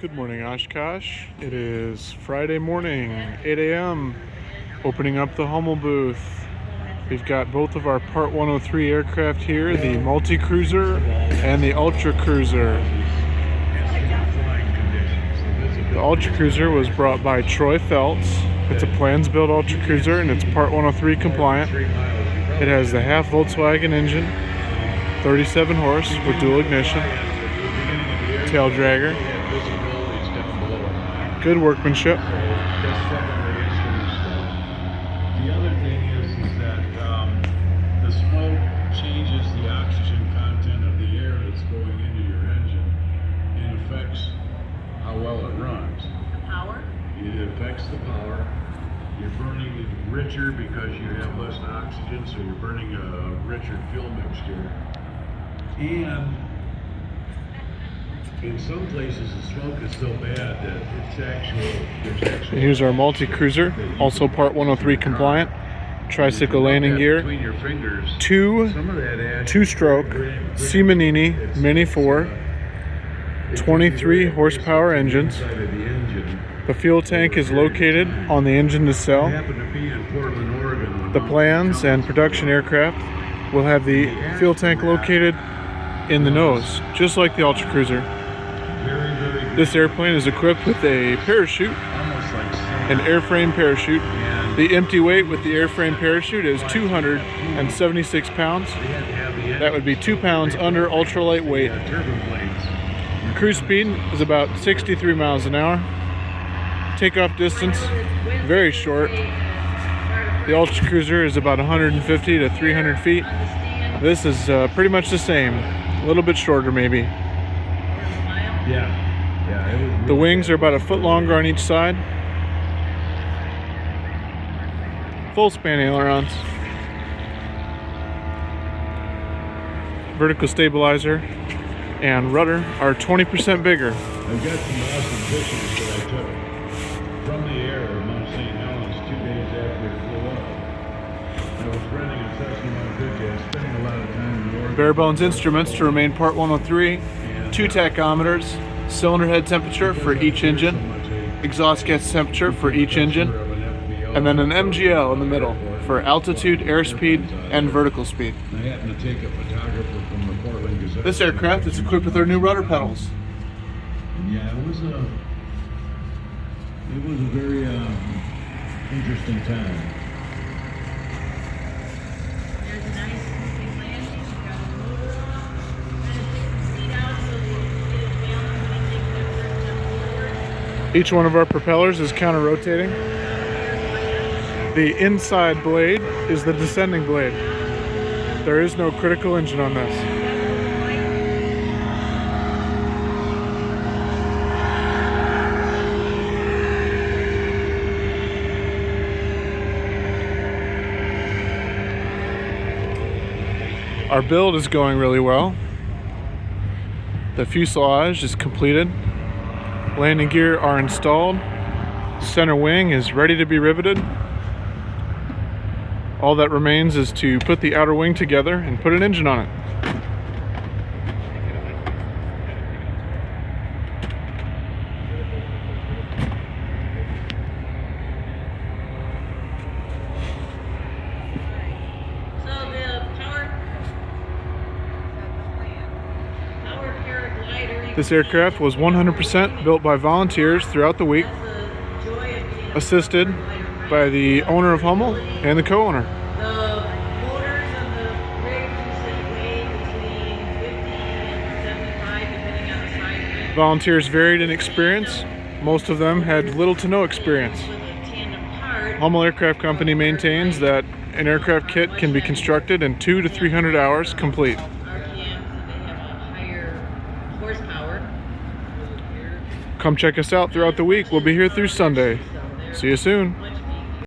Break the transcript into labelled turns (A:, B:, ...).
A: Good morning, Oshkosh. It is Friday morning, 8 a.m. Opening up the Hummel booth. We've got both of our Part 103 aircraft here, the Multicruiser and the Ultracruiser. The Ultracruiser was brought by Troy Feltz. It's a plans-built Ultracruiser and it's Part 103 compliant. It has the half Volkswagen engine, 37 horse with dual ignition, tail dragger. Good workmanship.
B: The other thing is that the smoke changes the oxygen content of the air that's going into your engine and affects how well it runs.
C: The power?
B: It affects the power. You're burning it richer because you have less oxygen, so you're burning a richer fuel mixture. And in some places, the smoke is so bad that there's actual.
A: Here's our Multicruiser, also Part 103 compliant. Tricycle landing gear, two-stroke Simonini Mini 4, 23 horsepower engines. The fuel tank is located on the engine nacelle. The plans and production aircraft will have the fuel tank located in the nose, just like the Ultracruiser. This airplane is equipped with a parachute, an airframe parachute. The empty weight with the airframe parachute is 276 pounds. That would be 2 pounds under ultralight weight. Cruise speed is about 63 miles an hour. Takeoff distance, very short. The Ultracruiser is about 150 to 300 feet. This is pretty much the same, a little bit shorter maybe. The wings are about a foot longer on each side. Full span ailerons. Vertical stabilizer and rudder are 20% bigger.
B: I've got some awesome pictures that I took from the air of Mount St. Helens 2 days after it flew up. I was running a Cessna 150. I was spending a lot of time in Oregon.
A: Bare bones instruments to remain Part 103. 2 tachometers. Cylinder head temperature for each engine, exhaust gas temperature for each engine, and then an MGL in the middle for altitude, airspeed, and vertical speed.
B: I happened to take a photographer from the Portland Gazette.
A: This aircraft is equipped with our new rudder pedals.
B: Yeah, it was a very interesting time.
C: There's a nice big landing. You got a motor off. And it's seat out so that you get it balanced when you take that first step forward.
A: Each one of our propellers is counter-rotating. The inside blade is the descending blade. There is no critical engine on this. Our build is going really well. The fuselage is completed. Landing gear are installed. Center wing is ready to be riveted. All that remains is to put the outer wing together and put an engine on it.
C: So the power paraglider.
A: This aircraft was 100% built by volunteers throughout the week,
C: That's the joy of being
A: assisted by the owner of Hummel and the co-owner.
C: The motors on the rig usually weigh between 50 and 75 depending on the size.
A: Volunteers varied in experience. Most of them had little to no experience.
C: With a tandem part,
A: Hummel Aircraft Company maintains that an aircraft kit can be constructed in 200 to 300 hours complete.
C: RPMs and they have a higher horsepower.
A: Come check us out throughout the week. We'll be here through Sunday. See you soon.